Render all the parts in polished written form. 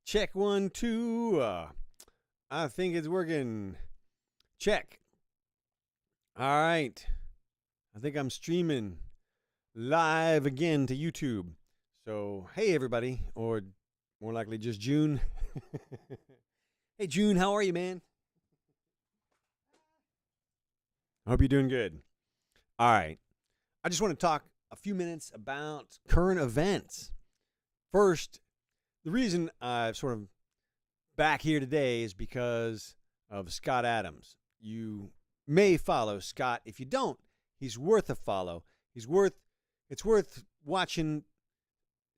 Check 1, 2. I think it's working. Check. All right. I think I'm streaming live again to YouTube. So, hey, everybody, or more likely just June. Hey, June, how are you, man? I hope you're doing good. All right. I just want to talk a few minutes about current events. First, the reason I'm sort of back here today is because of Scott Adams. You may follow Scott. If you don't, he's worth a follow. It's worth watching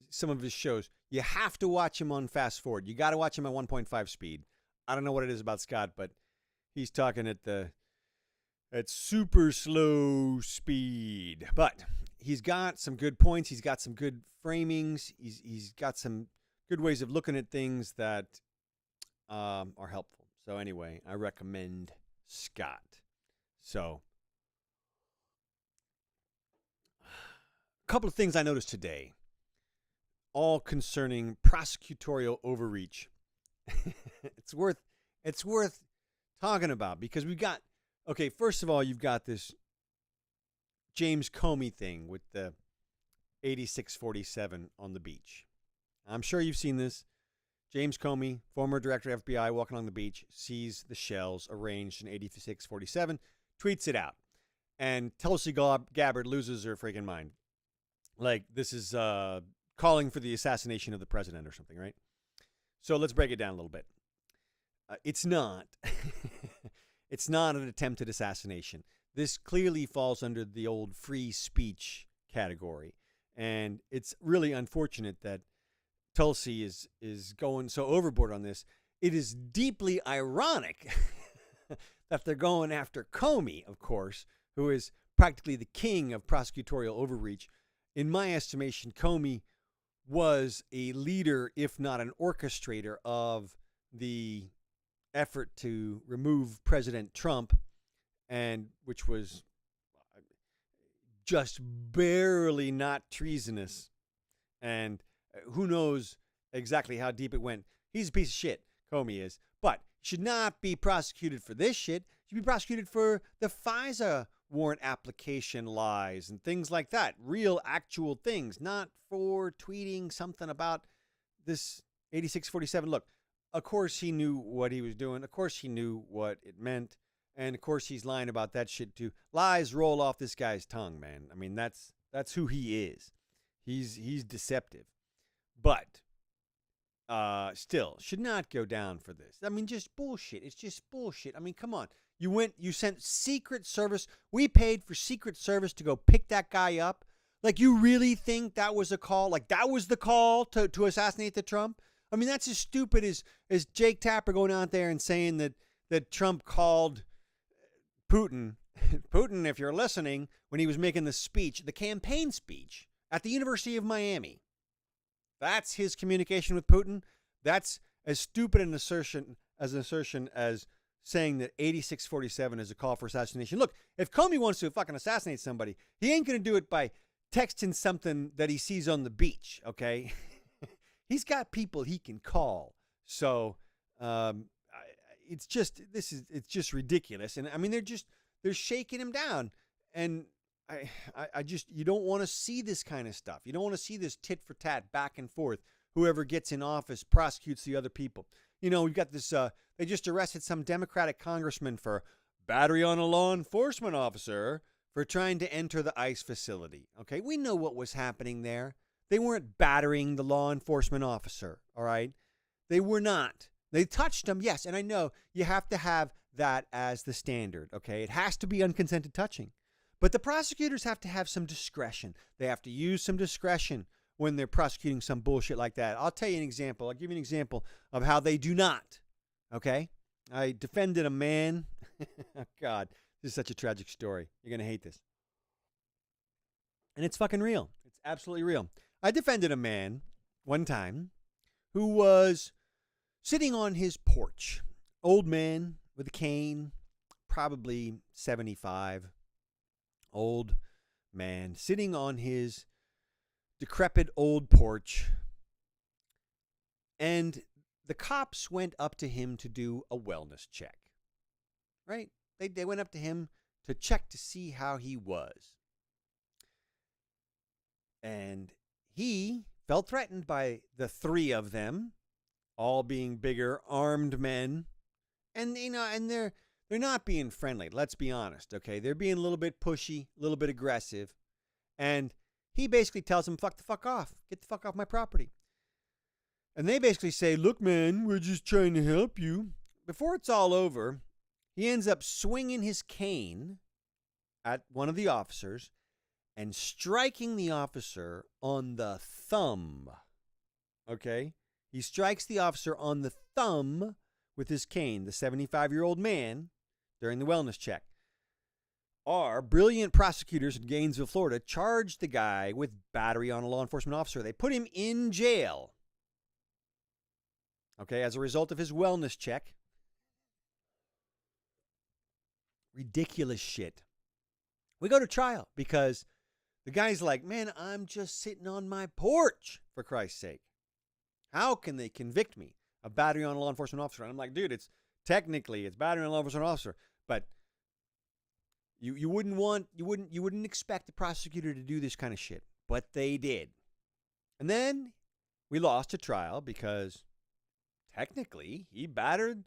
some of his shows. You have to watch him on fast forward. You got to watch him at 1.5 speed. I don't know what it is about Scott, but he's talking at super slow speed. But he's got some good points. He's got some good framings. He's got some good ways of looking at things that are helpful. So anyway, I recommend Scott. So a couple of things I noticed today, all concerning prosecutorial overreach. it's worth talking about because we've got, okay, first of all, you've got this James Comey thing with the 8647 on the beach. I'm sure you've seen this. James Comey, former director of FBI, walking along the beach, sees the shells arranged in 8647, tweets it out. And Tulsi Gabbard loses her freaking mind. Like, this is calling for the assassination of the president or something, right? So let's break it down a little bit. It's not. It's not an attempted assassination. This clearly falls under the old free speech category. And it's really unfortunate that Tulsi is going so overboard on this. It is deeply ironic that they're going after Comey, of course, who is practically the king of prosecutorial overreach. In my estimation, Comey was a leader, if not an orchestrator, of the effort to remove President Trump, and which was just barely not treasonous. And who knows exactly how deep it went. He's a piece of shit, Comey is. But he should not be prosecuted for this shit. He should be prosecuted for the FISA warrant application lies and things like that. Real, actual things, not for tweeting something about this 8647. Look, of course he knew what he was doing. Of course he knew what it meant. And of course he's lying about that shit too. Lies roll off this guy's tongue, man. I mean, that's who he is. He's deceptive. But still, should not go down for this. I mean, just bullshit. It's just bullshit. I mean, come on. You sent Secret Service. We paid for Secret Service to go pick that guy up. Like, you really think that was a call? Like, that was the call to assassinate the Trump? I mean, that's as stupid as Jake Tapper going out there and saying that Trump called Putin. Putin, if you're listening, when he was making the speech, the campaign speech at the University of Miami. That's his communication with Putin. That's as stupid an assertion as saying that 8647 is a call for assassination. Look, if Comey wants to fucking assassinate somebody, he ain't going to do it by texting something that he sees on the beach, okay? He's got people he can call. So it's just ridiculous. And I mean, they're shaking him down. And I just, you don't want to see this kind of stuff. You don't want to see this tit for tat back and forth. Whoever gets in office prosecutes the other people. You know, we've got this, they just arrested some Democratic congressman for battery on a law enforcement officer for trying to enter the ICE facility. Okay, we know what was happening there. They weren't battering the law enforcement officer, all right? They were not. They touched him, yes, and I know you have to have that as the standard, okay? It has to be unconsented touching. But the prosecutors have to have some discretion. They have to use some discretion when they're prosecuting some bullshit like that. I'll tell you an example. I'll give you an example of how they do not, okay? I defended a man. Oh, God, this is such a tragic story. You're going to hate this. And it's fucking real. It's absolutely real. I defended a man one time who was sitting on his porch. Old man with a cane, probably 75. Old man sitting on his decrepit old porch, And the cops went up to him to do a wellness check, right? They went up to him to check to see how he was. And he felt threatened by the three of them, all being bigger, armed men. And, and they're not being friendly. Let's be honest, okay? They're being a little bit pushy, a little bit aggressive. And he basically tells them, fuck the fuck off. Get the fuck off my property. And they basically say, look, man, we're just trying to help you. Before it's all over, he ends up swinging his cane at one of the officers and striking the officer on the thumb. Okay? He strikes the officer on the thumb with his cane, the 75-year-old man, during the wellness check. Our brilliant prosecutors in Gainesville, Florida, charged the guy with battery on a law enforcement officer. They put him in jail. Okay, as a result of his wellness check. Ridiculous shit. We go to trial because the guy's like, man, I'm just sitting on my porch, for Christ's sake. How can they convict me of battery on a law enforcement officer? And I'm like, dude, it's battery on a law enforcement officer, but you wouldn't expect the prosecutor to do this kind of shit, but they did. And then we lost a trial because technically he battered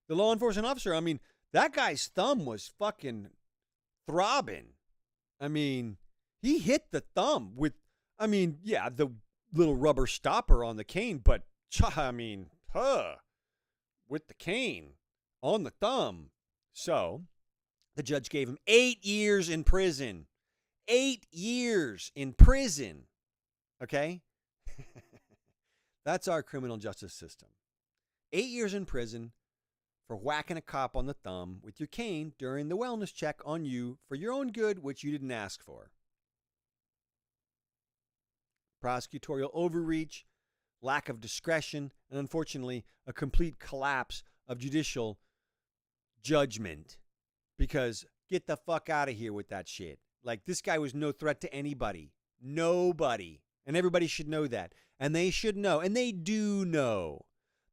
the law enforcement officer. I mean, that guy's thumb was fucking throbbing. I mean, he hit the thumb with, the little rubber stopper on the cane, but with the cane on the thumb. So the judge gave him 8 years in prison. 8 years in prison. Okay? That's our criminal justice system. 8 years in prison for whacking a cop on the thumb with your cane during the wellness check on you for your own good, which you didn't ask for. Prosecutorial overreach, lack of discretion, and unfortunately, a complete collapse of judicial judgment. Because get the fuck out of here with that shit. Like, this guy was no threat to anybody. Nobody. And everybody should know that. And they should know, and they do know,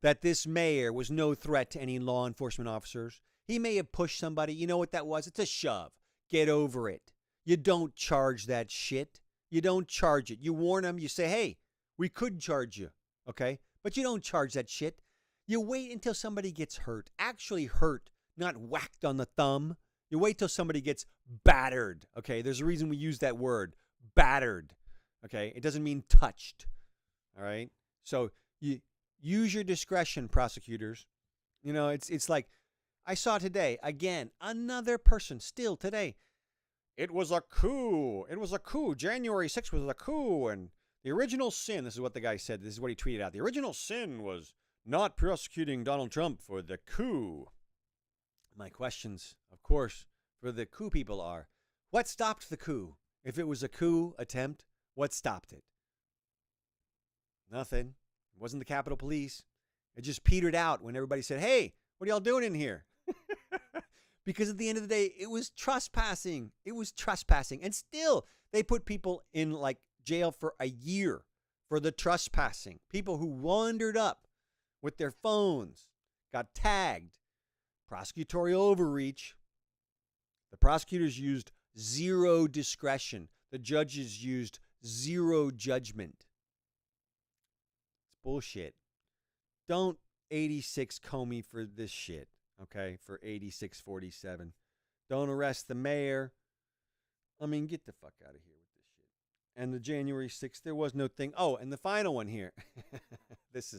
that this mayor was no threat to any law enforcement officers. He may have pushed somebody. You know what that was? It's a shove. Get over it. You don't charge that shit. You don't charge it. You warn them. You say, hey, we could charge you. Okay? But you don't charge that shit. You wait until somebody gets hurt. Actually hurt, not whacked on the thumb. You wait till somebody gets battered. Okay? There's a reason we use that word. Battered. Okay? It doesn't mean touched. All right? So you use your discretion, prosecutors. You know, it's like I saw today, again, another person still today. It was a coup. It was a coup. January 6th was a coup. And the original sin, this is what the guy said. This is what he tweeted out. The original sin was not prosecuting Donald Trump for the coup. My questions, of course, for the coup people are, what stopped the coup? If it was a coup attempt, what stopped it? Nothing. It wasn't the Capitol Police. It just petered out when everybody said, hey, what are y'all doing in here? Because at the end of the day, it was trespassing. It was trespassing. And still, they put people in like jail for a year for the trespassing. People who wandered up with their phones, got tagged. Prosecutorial overreach. The prosecutors used zero discretion. The judges used zero judgment. It's bullshit. Don't 86 Comey for this shit. Okay, for 8647. Don't arrest the mayor. I mean, get the fuck out of here with this shit. And the January 6th, there was no thing. Oh, and the final one here. This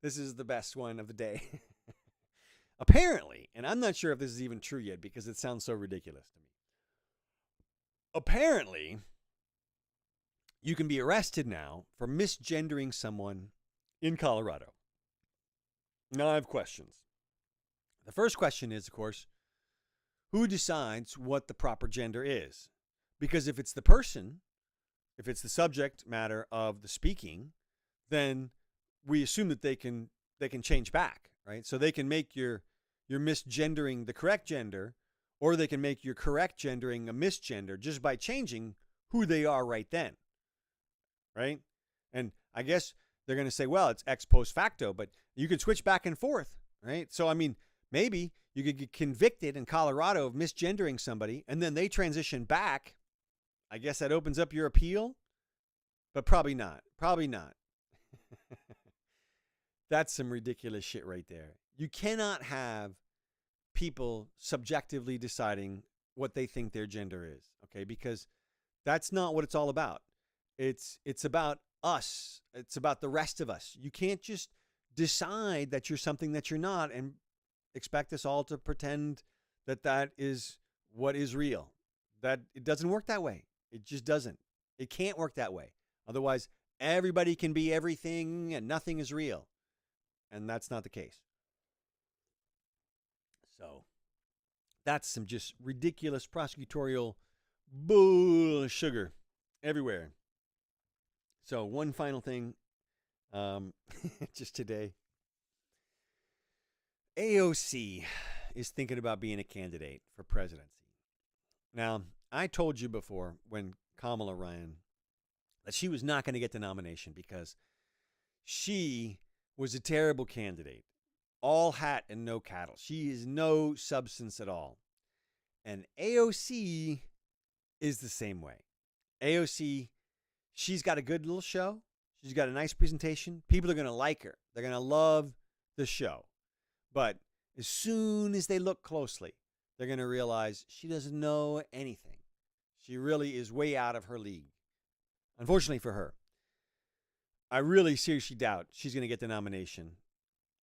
is the best one of the day. Apparently, and I'm not sure if this is even true yet because it sounds so ridiculous to me. Apparently, you can be arrested now for misgendering someone in Colorado. Now I have questions. The first question is, of course, who decides what the proper gender is? Because if it's the person, if it's the subject matter of the speaking, then we assume that they can change back, right? So they can make your misgendering the correct gender, or they can make your correct gendering a misgender just by changing who they are right then, right? And I guess they're going to say, well, it's ex post facto, but you can switch back and forth, right? So, I mean, maybe you could get convicted in Colorado of misgendering somebody and then they transition back. I guess that opens up your appeal, but probably not. Probably not. That's some ridiculous shit right there. You cannot have people subjectively deciding what they think their gender is, okay? Because that's not what it's all about. It's about us. It's about the rest of us. You can't just decide that you're something that you're not and expect us all to pretend that that is what is real. That it doesn't work that way. It just doesn't. It can't work that way. Otherwise, everybody can be everything and nothing is real. And that's not the case. So that's some just ridiculous prosecutorial bull sugar everywhere. So one final thing, just today. AOC is thinking about being a candidate for presidency. Now, I told you before when Kamala ran that she was not going to get the nomination because she was a terrible candidate. All hat and no cattle. She is no substance at all. And AOC is the same way. AOC, she's got a good little show. She's got a nice presentation. People are going to like her. They're going to love the show. But as soon as they look closely, they're going to realize she doesn't know anything. She really is way out of her league. Unfortunately for her. I really seriously doubt she's going to get the nomination.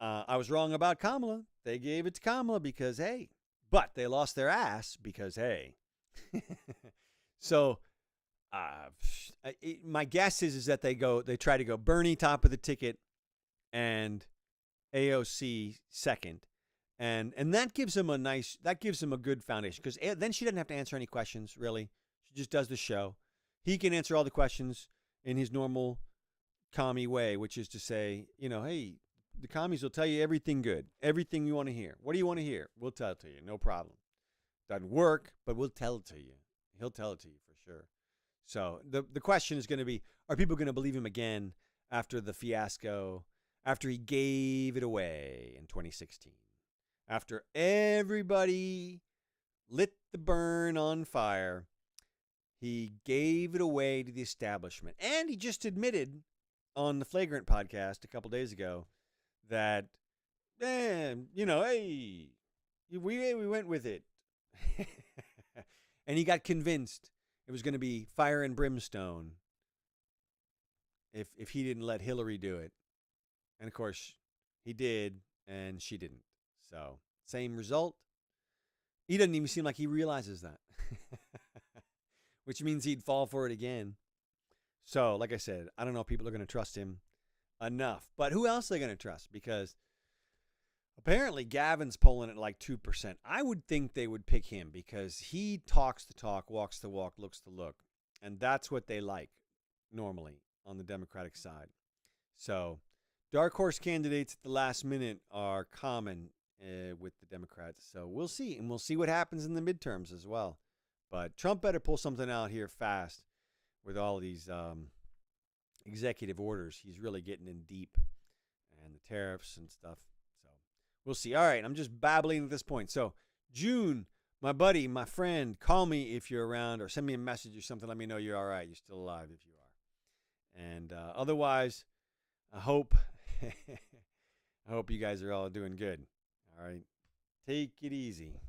I was wrong about Kamala. They gave it to Kamala because, hey. But they lost their ass because, hey. So, my guess is that they try to go Bernie top of the ticket and AOC second. And that gives them a good foundation because then she doesn't have to answer any questions, really. She just does the show. He can answer all the questions in his normal commie way, which is to say, hey, the commies will tell you everything good, everything you want to hear. What do you want to hear? We'll tell it to you. No problem. Doesn't work, but we'll tell it to you. He'll tell it to you for sure. So the question is going to be, are people going to believe him again after the fiasco, after he gave it away in 2016? After everybody lit the burn on fire, he gave it away to the establishment. And he just admitted on the Flagrant podcast a couple days ago that, hey, we went with it. And he got convinced it was going to be fire and brimstone if he didn't let Hillary do it. And of course, he did, and she didn't. So, same result. He doesn't even seem like he realizes that. Which means he'd fall for it again. So, like I said, I don't know if people are going to trust him enough. But who else are they going to trust? Because apparently Gavin's polling at like 2%. I would think they would pick him because he talks the talk, walks the walk, looks the look. And that's what they like normally on the Democratic side. So, dark horse candidates at the last minute are common with the Democrats. So we'll see. And we'll see what happens in the midterms as well. But Trump better pull something out here fast with all these executive orders. He's really getting in deep. And the tariffs and stuff. So we'll see. All right. I'm just babbling at this point. So June, my buddy, my friend, call me if you're around or send me a message or something. Let me know you're all right. You're still alive if you are. And otherwise, I hope you guys are all doing good. All right. Take it easy.